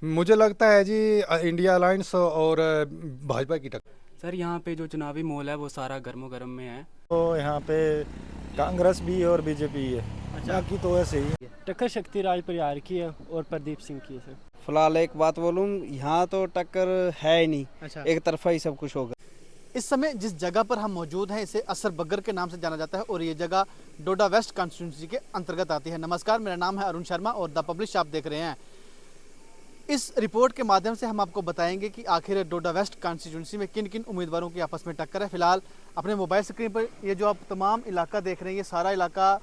मुझे लगता है जी इंडिया अलायंस और भाजपा की टक्कर। सर यहाँ पे जो चुनावी माहौल है वो सारा गर्मो गर्म में है। तो यहाँ पे कांग्रेस भी और बीजेपी है। अच्छा। बाकी तो ऐसे ही है। टक्कर शक्ति राज परिवार की है और प्रदीप सिंह की है सर। फिलहाल एक बात बोलूं, यहाँ तो टक्कर है ही नहीं। अच्छा। एक तरफा ही सब कुछ होगा। इस समय जिस जगह पर हम मौजूद हैं इसे असर बग्गर के नाम से जाना जाता है और ये जगह डोडा वेस्ट कॉन्स्टिट्यूंसी के अंतर्गत आती है। नमस्कार, मेरा नाम है अरुण शर्मा और द पब्लिश आप देख रहे हैं। इस रिपोर्ट के माध्यम से हम आपको बताएंगे कि आखिर डोडा वेस्ट कॉन्स्टिट्यूंसी में किन किन उम्मीदवारों की आपस में टक्कर है। फिलहाल अपने मोबाइल स्क्रीन पर ये जो आप तमाम इलाका देख रहे हैं, ये सारा इलाका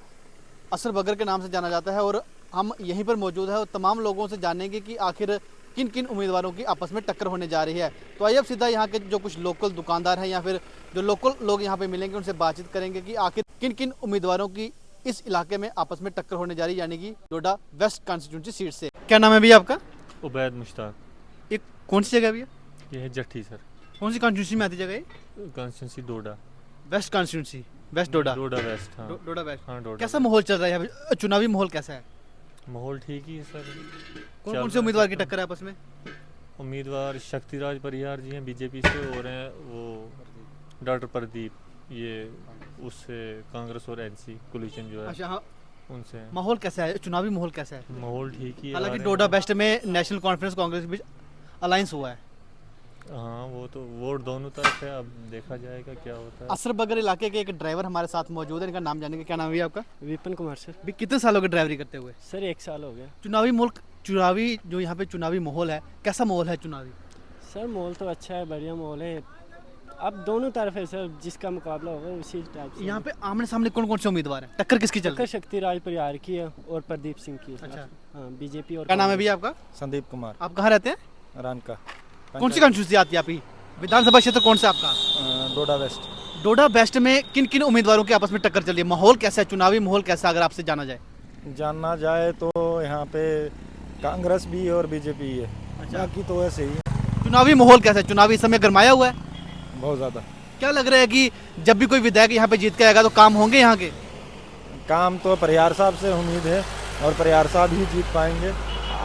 असर बग्गर के नाम से जाना जाता है और हम यहीं पर मौजूद है और तमाम लोगों से जानेंगे कि आखिर किन किन उम्मीदवारों की आपस में टक्कर होने जा रही है। तो आइए अब सीधा यहाँ के जो कुछ लोकल दुकानदार हैं या फिर जो लोकल लोग यहाँ पे मिलेंगे उनसे बातचीत करेंगे कि आखिर किन किन उम्मीदवारों की इस इलाके में आपस में टक्कर होने जा रही है, यानी कि डोडा वेस्ट कॉन्स्टिट्यूंसी सीट से। क्या नाम है भैया आपका? उबैद मुश्ताक। ये कौन सी जगह भैया? ये है जट्टी सर। कौन सी कॉन्स्टिट्यूंसी में आती जगह ये? कॉन्स्टिट्यूंसी डोडा। वेस्ट कॉन्स्टिट्यूंसी, वेस्ट डोडा। डोडा वेस्ट, हाँ। डोडा वेस्ट। हाँ, डोडा कैसा वेस्ट। माहौल चल रहा है यहाँ पे? चुनावी माहौल कैसा है? माहौल ठीक ही है सर। कौन चल कौन से रहा उम्मीदवार है की टक्कर है आपस में? उम्मीदवार शक्तिराज परिहार जी हैं बीजेपी से, और हैं वो डॉक्टर प्रदीप, ये उससे कांग्रेस और एनसी कोलिशन जो है अच्छा हाँ। उनसे हैं। माहौल कैसा है? चुनावी माहौल कैसा है? माहौल ठीक ही है। हालांकि आ रहे डोडा हैं। वेस्ट में नेशनल कॉन्फ्रेंस कांग्रेस के बीच अलायंस हुआ है। हाँ, वो तो वोट दोनों तरफ है, अब देखा जाएगा क्या होता है। असर बगर इलाके के एक ड्राइवर हमारे साथ मौजूद है, इनका नाम जानेंगे। क्या नाम है आपका? विपिन कुमार सर। भी कितने सालों की ड्राइवरी करते हुए? सर 1 साल हो गया। चुनावी जो यहाँ पे चुनावी माहौल है, कैसा माहौल है चुनावी? सर माहौल तो अच्छा है, बढ़िया माहौल है। अब दोनों तरफ है सर, जिसका मुकाबला होगा उसी टाइप से। यहाँ पे आमने सामने कौन कौन से उम्मीदवार हैं? टक्कर किसकी चल टक्कर रही है? शक्ति राज परिवार की है और प्रदीप सिंह की है सर। अच्छा। हाँ, बीजेपी और क्या नाम है कांग्रेस। भैया आपका? संदीप कुमार आप कहाँ रहते हैं? रानका। कौन सी कॉन्स्टिट्यूंसी आती है आपकी? विधानसभा क्षेत्र कौन सा आपका? डोडा वेस्ट। डोडा वेस्ट में किन किन उम्मीदवारों की आपस में टक्कर चल रही है? माहौल कैसा है? चुनावी माहौल कैसा है अगर आपसे जाना जाए? जानना जाए तो यहाँ पे कांग्रेस भी और बीजेपी है। अच्छा। बाकी तो ऐसे ही है। चुनावी माहौल कैसा है? चुनावी इस समय गरमाया हुआ है? बहुत ज़्यादा क्या लग रहा है कि जब भी कोई विधायक यहाँ पे जीत के आएगा तो काम होंगे यहाँ के? काम तो परिहार साहब से उम्मीद है और परिहार साहब ही जीत पाएंगे।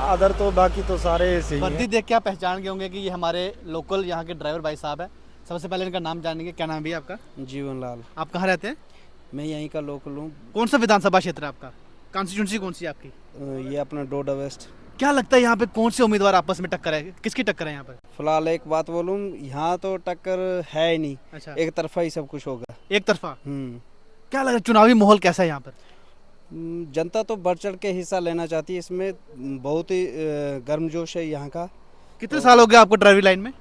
अदर तो बाकी तो सारे ऐसे ही वर्दी हैं। देख के आप पहचान गए होंगे कि ये हमारे लोकल यहाँ के ड्राइवर भाई साहब है। सबसे पहले इनका नाम जानेंगे। क्या नाम है भैया आपका? जीवन लाल। आप कहाँ रहते हैं? मैं यहीं का लोकल हूँ। कौन सा विधानसभा क्षेत्र है आपका? कॉन्स्टिट्यूंसी कौन सी है आपकी? ये अपना डोडा वेस्ट। क्या लगता है यहाँ पे कौन से उम्मीदवार आपस में टक्कर है? किसकी टक्कर है यहाँ पर? फिलहाल एक बात बोलूं, यहाँ तो टक्कर है ही नहीं। अच्छा। एक तरफा ही सब कुछ होगा। एक तरफा। हम्म। क्या लग रहा है चुनावी माहौल कैसा है यहाँ पर? जनता तो बढ़ चढ़ के हिस्सा लेना चाहती है इसमें। बहुत ही गर्मजोश है यहाँ का। कितने साल हो गए आपको ड्राइवरी लाइन में?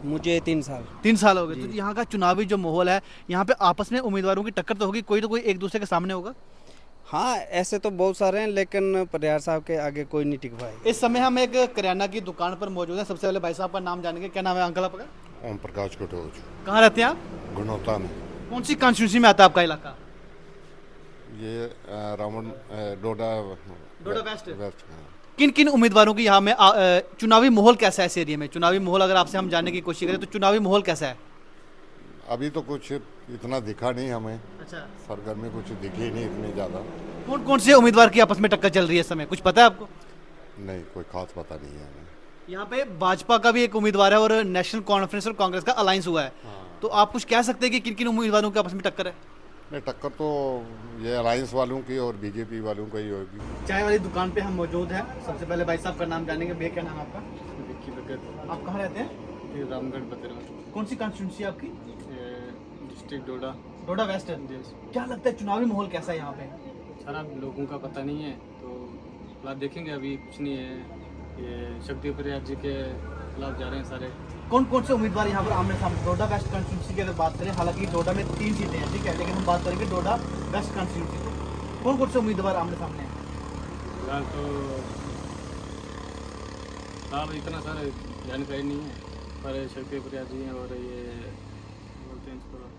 मुझे 3 साल। 3 साल हो गए। जी। तो यहाँ का चुनावी जो माहौल है, यहाँ पे आपस में उम्मीदवारों की टक्कर तो होगी, कोई तो कोई एक दूसरे के सामने होगा। हाँ, ऐसे तो बहुत सारे हैं, लेकिन परिहार साहब के आगे कोई नहीं टिक पाए। इस समय हम एक किराना की दुकान पर मौजूद हैं। सबसे पहले भाई साहब का नाम जानेंगे। क्या नाम है अंकल आपका? ओम प्रकाश कटोच, कहाँ रहते हैं आप? गुणवत्ता में। कौन सी कॉन्स्टिट्यूंसी में आता है आपका इलाका? ये रावण डोडा डोडा वेस्ट। वेस्ट, हाँ। किन किन उम्मीदवारों की यहाँ में चुनावी माहौल कैसा है इस एरिया में? चुनावी माहौल अगर आपसे हम जानने की कोशिश करें तो चुनावी माहौल कैसा है? अभी तो कुछ इतना दिखा नहीं हमें। अच्छा। सरगर्मी कुछ दिखी नहीं इतनी ज़्यादा। कौन कौन से उम्मीदवार की आपस में टक्कर चल रही है इस समय, कुछ पता है आपको? नहीं, कोई खास पता नहीं है हमें। यहाँ पे भाजपा का भी एक उम्मीदवार है और नेशनल कॉन्फ्रेंस और कांग्रेस का अलायंस हुआ है। तो आप कुछ कह सकते हैं कि किन किन उम्मीदवारों की आपस में टक्कर है? नहीं, टक्कर तो ये अलायंस वालों की और बीजेपी वालों की ही होगी। चाय वाली दुकान पे हम मौजूद हैं। सबसे पहले भाई साहब का नाम जानेंगे। भैया क्या नाम है आपका? विक्की भगत। आप कहाँ रहते हैं? ये रामगढ़ बदरवा, कौन सी कॉन्स्टिट्यूंसी आपकी? डिस्ट्रिक्ट डोडा। डोडा वेस्ट। क्या लगता है चुनावी माहौल कैसा है यहाँ पे? सारा लोगों का पता नहीं है, तो फिलहाल देखेंगे। अभी कुछ नहीं है। ये शक्ति परिहार जी के खिलाफ जा रहे हैं सारे। कौन कौन से उम्मीदवार यहाँ पर आमने सामने? डोडा वेस्ट कॉन्स्टिट्यूंसी की अगर बात करें, हालांकि डोडा में 3 सीटें हैं, ठीक है, लेकिन हम बात करेंगे डोडा वेस्ट कॉन्स्टिट्यूंसी से। कौन कौन से उम्मीदवार आमने सामने हैं? फिलहाल तो फिलहाल इतना सारा जानकारी नहीं है, पर शक्ति परिहार जी हैं और ये बोलते हैं इसको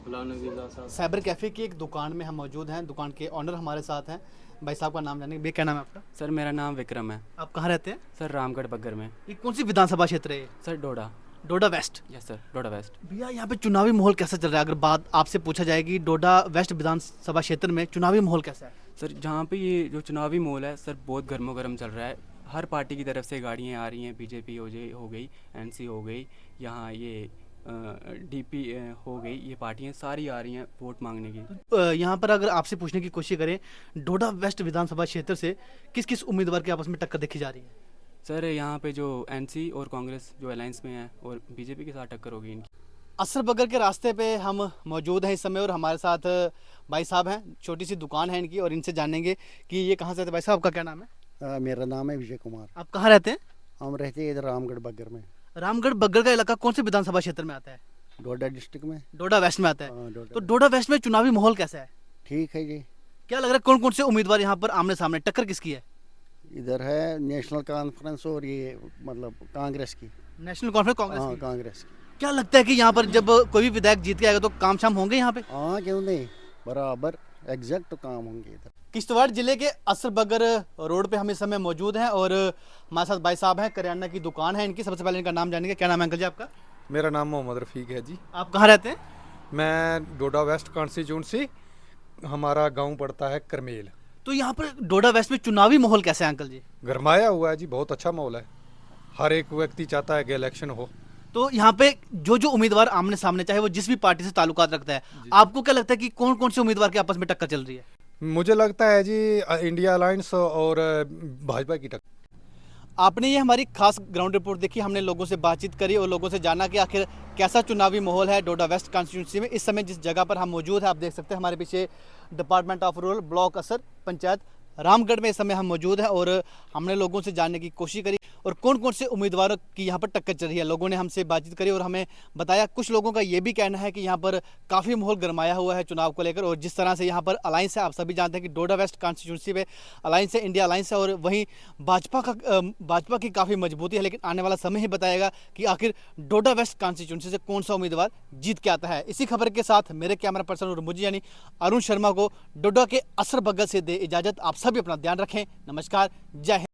गुलाम नबी आज़ाद साहब। साइबर कैफ़े की एक दुकान में हम मौजूद हैं। दुकान के ऑनर हमारे साथ हैं। भाई साहब का नाम जानेंगे। भैया क्या नाम है आपका? सर मेरा नाम विक्रम है। आप कहाँ रहते हैं? सर रामगढ़ बग्गर में। ये कौन सी विधानसभा क्षेत्र है ये? सर डोडा। डोडा वेस्ट। यस सर, डोडा वेस्ट। भैया यहाँ पे चुनावी माहौल कैसा चल रहा है? अगर बात आपसे पूछा जाएगी डोडा वेस्ट विधानसभा क्षेत्र में चुनावी माहौल कैसा है? सर जहाँ पे ये जो चुनावी माहौल है सर बहुत गर्मो गर्म चल रहा है। हर पार्टी की तरफ से गाड़ियाँ आ रही हैं, बीजेपी हो गई, एनसी हो गई, यहाँ ये डीपी हो गई, ये पार्टियाँ सारी आ रही हैं वोट मांगने की। यहाँ पर अगर आपसे पूछने की कोशिश करें, डोडा वेस्ट विधानसभा क्षेत्र से किस किस उम्मीदवार की आपस में टक्कर देखी जा रही है? सर यहाँ पे जो एनसी और कांग्रेस जो अलायंस में है और बीजेपी के साथ टक्कर होगी इनकी। असर बगर के रास्ते पे हम मौजूद हैं इस समय और हमारे साथ भाई साहब हैं, छोटी सी दुकान है इनकी और इनसे जानेंगे कि ये कहाँ से आते हैं। भाई साहब आपका क्या नाम है? मेरा नाम है विजय कुमार। आप कहाँ रहते हैं? हम रहते हैं इधर रामगढ़ बग्गर में। रामगढ़ बग्गर का इलाका कौन से विधानसभा क्षेत्र में आता है? डोडा डिस्ट्रिक्ट में। डोडा वेस्ट में आता है। डोडा। तो डोडा वेस्ट में चुनावी माहौल कैसा है? ठीक है जी। क्या लग रहा है कौन कौन से उम्मीदवार यहाँ पर आमने सामने, टक्कर किसकी है? इधर है नेशनल कॉन्फ्रेंस और ये मतलब कांग्रेस की। नेशनल कॉन्फ्रेंस कांग्रेस हाँ की। कांग्रेस की। क्या लगता है कि यहाँ पर जब कोई भी विधायक जीत के आएगा तो काम शाम होंगे यहाँ पे? हाँ क्यों नहीं, बराबर एग्जैक्ट काम होंगे इधर। किश्तवाड़ जिले के असर बगर रोड पे हम इस समय मौजूद हैं और हमारे साथ भाई साहब हैं, करियाना की दुकान है इनकी। सबसे पहले इनका नाम जानेंगे। क्या नाम है अंकल जी आपका? मेरा नाम मोहम्मद रफ़ीक है जी। आप कहाँ रहते हैं? मैं डोडा वेस्ट कॉन्स्टिट्यूंसी, हमारा गांव पड़ता है करमेल। तो यहाँ पर डोडा वेस्ट में चुनावी माहौल कैसा है अंकल जी? गरमाया हुआ है जी, बहुत अच्छा माहौल है। हर एक व्यक्ति चाहता है कि इलेक्शन हो। तो यहाँ पे जो उम्मीदवार आमने सामने, चाहे वो जिस भी पार्टी से ताल्लुकात रखता है, आपको क्या लगता है कि कौन कौन से उम्मीदवार के आपस में टक्कर चल रही है? मुझे लगता है जी इंडिया अलायंस और भाजपा की टक्कर। आपने ये हमारी खास ग्राउंड रिपोर्ट देखी, हमने लोगों से बातचीत करी और लोगों से जाना कि आखिर कैसा चुनावी माहौल है डोडा वेस्ट कॉन्स्टिट्यूंसी में। इस समय जिस जगह पर हम मौजूद हैं, आप देख सकते हैं हमारे पीछे डिपार्टमेंट ऑफ रूरल ब्लॉक असर पंचायत रामगढ़ में इस समय हम मौजूद हैं और हमने लोगों से जानने की कोशिश करी और कौन कौन से उम्मीदवारों की यहाँ पर टक्कर चल रही है। लोगों ने हमसे बातचीत करी और हमें बताया, कुछ लोगों का ये भी कहना है कि यहाँ पर काफ़ी माहौल गरमाया हुआ है चुनाव को लेकर और जिस तरह से यहाँ पर अलायंस है, आप सभी जानते हैं कि डोडा वेस्ट कॉन्स्टिट्यूंसी में अलायंस है, इंडिया अलायंस है और वहीं भाजपा की काफ़ी मजबूती है। लेकिन आने वाला समय ही बताएगा कि आखिर डोडा वेस्ट कॉन्स्टिट्यूंसी से कौन सा उम्मीदवार जीत के आता है। इसी खबर के साथ मेरे कैमरा पर्सन और मुझे यानी अरुण शर्मा को डोडा के असर बगल से दे इजाज़त। आप सभी अपना ध्यान रखें। नमस्कार, जय हिंद।